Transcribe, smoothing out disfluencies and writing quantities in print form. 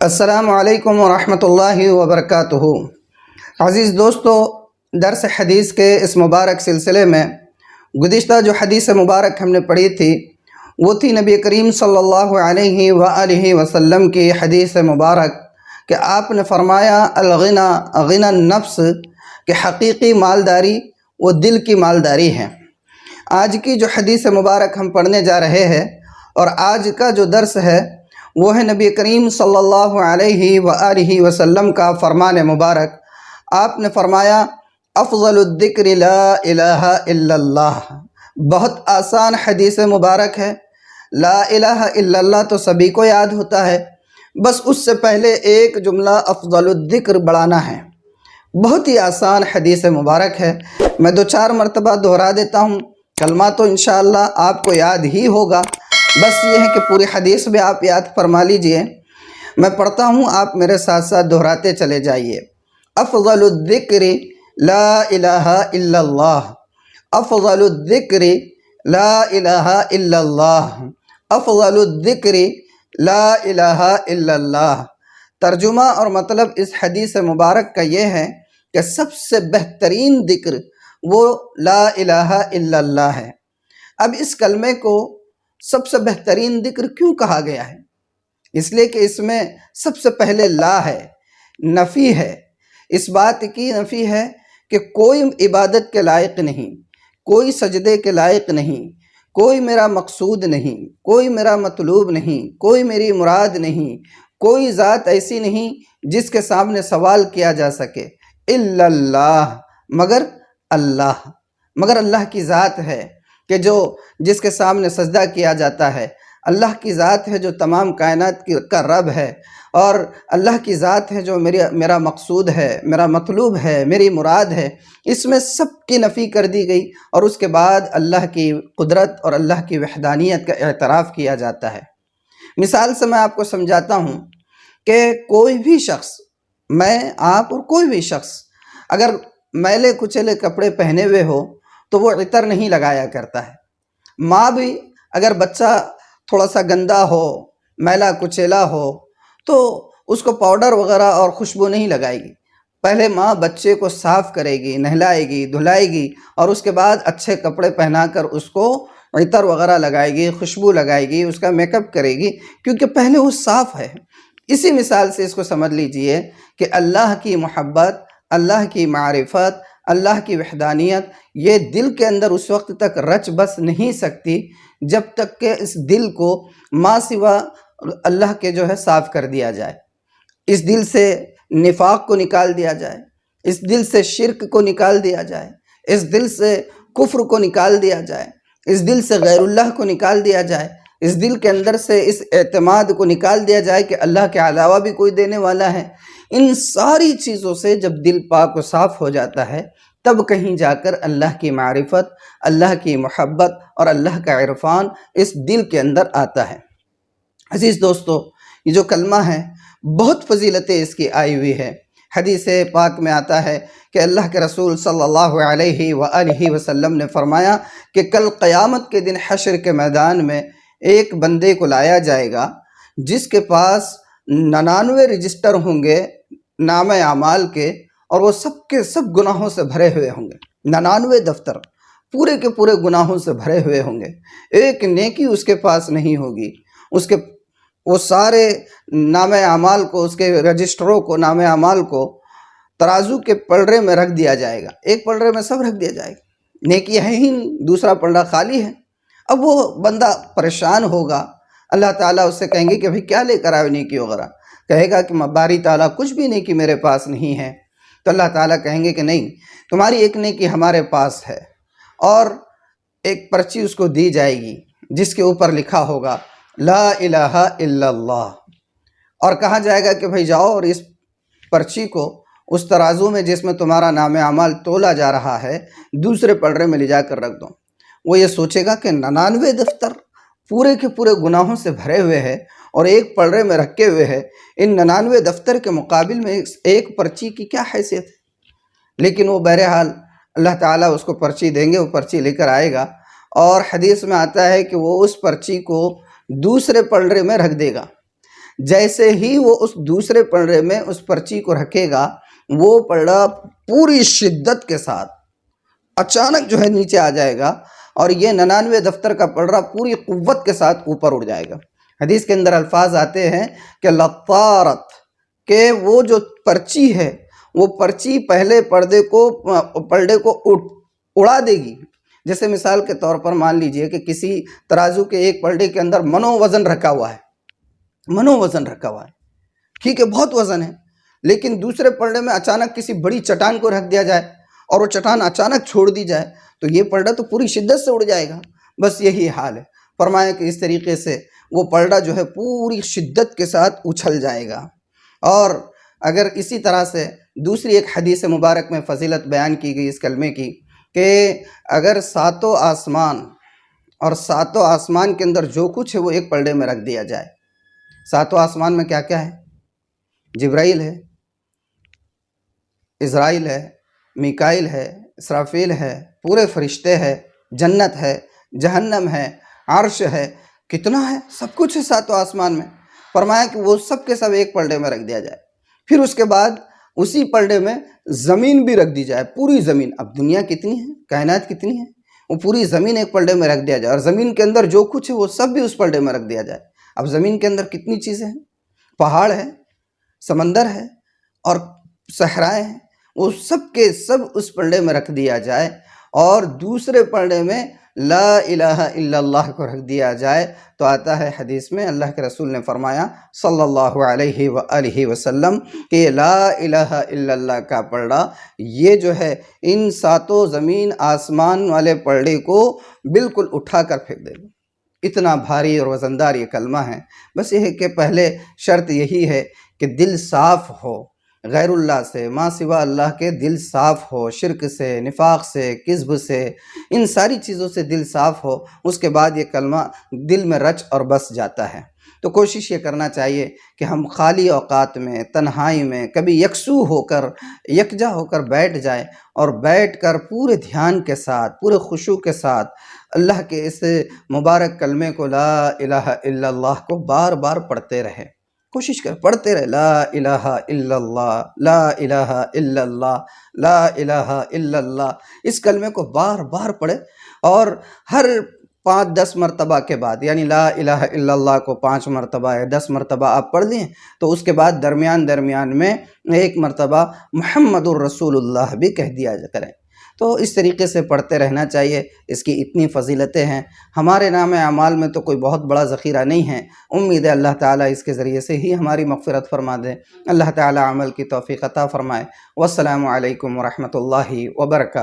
السلام علیکم ورحمۃ اللہ وبرکاتہ۔ عزیز دوستو، درس حدیث کے اس مبارک سلسلے میں گزشتہ جو حدیث مبارک ہم نے پڑھی تھی وہ تھی نبی کریم صلی اللہ علیہ وآلہ وسلم کی حدیث مبارک کہ آپ نے فرمایا الغنا غنى النفس، کہ حقیقی مالداری وہ دل کی مالداری ہے۔ آج کی جو حدیث مبارک ہم پڑھنے جا رہے ہیں اور آج کا جو درس ہے وہ ہے نبی کریم صلی اللہ علیہ وآلہ وسلم کا فرمان مبارک۔ آپ نے فرمایا افضل الذکر لا الہ الا اللہ۔ بہت آسان حدیث مبارک ہے۔ لا الہ الا اللہ تو سبھی کو یاد ہوتا ہے، بس اس سے پہلے ایک جملہ افضل الذکر بڑھانا ہے۔ بہت ہی آسان حدیث مبارک ہے، میں 2-4 مرتبہ دہرا دیتا ہوں، کلمہ تو انشاءاللہ آپ کو یاد ہی ہوگا، بس یہ ہے کہ پوری حدیث بھی آپ یاد فرما لیجئے۔ میں پڑھتا ہوں، آپ میرے ساتھ ساتھ دہراتے چلے جائیے۔ افضل الذکر لا الہ الا اللہ، افضل الذکر لا الہ الا اللہ، افضل الذکر لا الہ الا اللہ۔ ترجمہ اور مطلب اس حدیث مبارک کا یہ ہے کہ سب سے بہترین ذکر وہ لا الہ الا اللہ ہے۔ اب اس کلمے کو سب سے بہترین ذکر کیوں کہا گیا ہے؟ اس لیے کہ اس میں سب سے پہلے لا ہے، نفی ہے، اس بات کی نفی ہے کہ کوئی عبادت کے لائق نہیں، کوئی سجدے کے لائق نہیں، کوئی میرا مقصود نہیں، کوئی میرا مطلوب نہیں، کوئی میری مراد نہیں، کوئی ذات ایسی نہیں جس کے سامنے سوال کیا جا سکے الا اللہ، مگر اللہ، مگر اللہ کی ذات ہے کہ جس کے سامنے سجدہ کیا جاتا ہے۔ اللہ کی ذات ہے جو تمام کائنات کا رب ہے، اور اللہ کی ذات ہے جو میرا مقصود ہے، میرا مطلوب ہے، میری مراد ہے۔ اس میں سب کی نفی کر دی گئی، اور اس کے بعد اللہ کی قدرت اور اللہ کی وحدانیت کا اعتراف کیا جاتا ہے۔ مثال سے میں آپ کو سمجھاتا ہوں کہ کوئی بھی شخص، میں، آپ اور کوئی بھی شخص اگر میلے کچیلے کپڑے پہنے ہوئے ہو تو وہ عطر نہیں لگایا کرتا ہے۔ ماں بھی اگر بچہ تھوڑا سا گندا ہو، میلا کچیلا ہو تو اس کو پاؤڈر وغیرہ اور خوشبو نہیں لگائے گی۔ پہلے ماں بچے کو صاف کرے گی، نہلائے گی، دھلائے گی، اور اس کے بعد اچھے کپڑے پہنا کر اس کو عطر وغیرہ لگائے گی، خوشبو لگائے گی، اس کا میک اپ کرے گی، کیونکہ پہلے وہ صاف ہے۔ اسی مثال سے اس کو سمجھ لیجئے کہ اللہ کی محبت، اللہ کی معرفت، اللہ کی وحدانیت یہ دل کے اندر اس وقت تک رچ بس نہیں سکتی جب تک کہ اس دل کو ما سوا اللہ کے صاف کر دیا جائے، اس دل سے نفاق کو نکال دیا جائے، اس دل سے شرک کو نکال دیا جائے، اس دل سے کفر کو نکال دیا جائے، اس دل سے غیر اللہ کو نکال دیا جائے، اس دل کے اندر سے اس اعتماد کو نکال دیا جائے کہ اللہ کے علاوہ بھی کوئی دینے والا ہے۔ ان ساری چیزوں سے جب دل پاک و صاف ہو جاتا ہے تب کہیں جا کر اللہ کی معرفت، اللہ کی محبت اور اللہ کا عرفان اس دل کے اندر آتا ہے۔ عزیز دوستو، یہ جو کلمہ ہے بہت فضیلتیں اس کی آئی ہوئی ہے۔ حدیث پاک میں آتا ہے کہ اللہ کے رسول صلی اللہ علیہ وآلہ وسلم نے فرمایا کہ کل قیامت کے دن حشر کے میدان میں ایک بندے کو لایا جائے گا جس کے پاس 99 رجسٹر ہوں گے نام اعمال کے، اور وہ سب کے سب گناہوں سے بھرے ہوئے ہوں گے۔ 99 دفتر پورے کے پورے گناہوں سے بھرے ہوئے ہوں گے، ایک نیکی اس کے پاس نہیں ہوگی۔ وہ سارے نام اعمال کو، اس کے رجسٹروں کو، نام اعمال کو ترازو کے پلڑے میں رکھ دیا جائے گا، ایک پلڑے میں سب رکھ دیا جائے گا، نیکی ہے ہی نہیں، دوسرا پلڑا خالی ہے۔ اب وہ بندہ پریشان ہوگا، اللہ تعالیٰ اس سے کہیں گے کہ بھئی کیا لے کر آئے نیکی وغیرہ؟ کہے گا کہ باری تعالیٰ کچھ بھی نیکی میرے پاس نہیں ہے۔ تو اللہ تعالیٰ کہیں گے کہ نہیں، تمہاری ایک نیکی ہمارے پاس ہے، اور ایک پرچی اس کو دی جائے گی جس کے اوپر لکھا ہوگا لا الہ الا اللہ، اور کہا جائے گا کہ بھئی جاؤ اور اس پرچی کو اس ترازو میں جس میں تمہارا نام اعمال تولا جا رہا ہے دوسرے پلڑے میں لے جا کر رکھ دو۔ وہ یہ سوچے گا کہ 99 دفتر پورے کے پورے گناہوں سے بھرے ہوئے ہیں اور ایک پلڑے میں رکھے ہوئے ہیں، ان 99 دفتر کے مقابل میں ایک پرچی کی کیا حیثیت ہے؟ لیکن وہ بہرحال اللہ تعالیٰ اس کو پرچی دیں گے، وہ پرچی لے کر آئے گا، اور حدیث میں آتا ہے کہ وہ اس پرچی کو دوسرے پلڑے میں رکھ دے گا۔ جیسے ہی وہ اس دوسرے پلڑے میں اس پرچی کو رکھے گا، وہ پلڑا پوری شدت کے ساتھ اچانک جو ہے نیچے آ جائے گا، اور یہ 99 دفتر کا پلڑا پوری قوت کے ساتھ اوپر اڑ جائے گا۔ حدیث کے اندر الفاظ آتے ہیں کہ لطارت، کہ وہ جو پرچی ہے وہ پرچی پہلے پلڑے کو اڑا دے گی۔ جیسے مثال کے طور پر مان لیجئے کہ کسی ترازو کے ایک پلڑے کے اندر منو وزن رکھا ہوا ہے، ٹھیک ہے، بہت وزن ہے، لیکن دوسرے پلڑے میں اچانک کسی بڑی چٹان کو رکھ دیا جائے اور وہ چٹان اچانک چھوڑ دی جائے تو یہ پلڑا تو پوری شدت سے اڑ جائے گا۔ بس یہی حال ہے، فرمایا کہ اس طریقے سے وہ پلڑا جو ہے پوری شدت کے ساتھ اچھل جائے گا۔ اور اگر اسی طرح سے دوسری ایک حدیث مبارک میں فضیلت بیان کی گئی اس کلمے کی، کہ اگر ساتوں آسمان کے اندر جو کچھ ہے وہ ایک پلڑے میں رکھ دیا جائے۔ ساتوں آسمان میں کیا کیا ہے؟ جبرائیل ہے، عزرائیل ہے، میکائیل ہے، اسرافیل ہے، پورے فرشتے ہیں، جنت ہے، جہنم ہے، عرش ہے، کتنا ہے، سب کچھ ہے ساتوں آسمان میں۔ فرمایا کہ وہ سب کے سب ایک پلڑے میں رکھ دیا جائے، پھر اس کے بعد اسی پلڑے میں زمین بھی رکھ دی جائے، پوری زمین۔ اب دنیا کتنی ہے، کائنات کتنی ہے، وہ پوری زمین ایک پلڑے میں رکھ دیا جائے، اور زمین کے اندر جو کچھ ہے وہ سب بھی اس پلڑے میں رکھ دیا جائے۔ اب زمین کے اندر کتنی چیزیں ہیں، پہاڑ ہے، سمندر ہے، اور صحرائیں ہیں، وہ سب کے سب اس پلڑے میں رکھ دیا جائے، اور دوسرے پلڑے میں لا الہ الا اللہ کو رکھ دیا جائے۔ تو آتا ہے حدیث میں، اللہ کے رسول نے فرمایا صلی اللہ علیہ وآلہ وسلم کہ یہ لا الہ الا اللہ کا پلڑا، یہ جو ہے ان ساتوں زمین آسمان والے پلڑے کو بالکل اٹھا کر پھینک دے گا۔ اتنا بھاری اور وزندار یہ کلمہ ہے۔ بس یہ ہے کہ پہلے شرط یہی ہے کہ دل صاف ہو، غیر اللہ سے، ما سوا اللہ کے دل صاف ہو، شرک سے، نفاق سے، کذب سے، ان ساری چیزوں سے دل صاف ہو، اس کے بعد یہ کلمہ دل میں رچ اور بس جاتا ہے۔ تو کوشش یہ کرنا چاہیے کہ ہم خالی اوقات میں، تنہائی میں کبھی یکسو ہو کر، یکجا ہو کر بیٹھ جائیں، اور بیٹھ کر پورے دھیان کے ساتھ، پورے خشوع کے ساتھ اللہ کے اس مبارک کلمے کو، لا الہ الا اللہ کو بار بار پڑھتے رہے۔ کوشش کر پڑھتے رہے، لا الہ الا اللہ، لا الہ الا اللہ، لا الہ الا اللہ۔ اس کلمے کو بار بار پڑھے، اور ہر 5-10 مرتبہ کے بعد، یعنی لا الہ الا اللہ کو 5 مرتبہ یا 10 مرتبہ آپ پڑھ لیں، تو اس کے بعد درمیان میں 1 مرتبہ محمد الرسول اللہ بھی کہہ دیا کریں۔ تو اس طریقے سے پڑھتے رہنا چاہیے، اس کی اتنی فضیلتیں ہیں۔ ہمارے نام اعمال میں تو کوئی بہت بڑا ذخیرہ نہیں ہے، امید ہے اللہ تعالیٰ اس کے ذریعے سے ہی ہماری مغفرت فرما دے۔ اللہ تعالیٰ عمل کی توفیق عطا فرمائے۔ والسلام علیکم ورحمۃ اللہ وبرکاتہ۔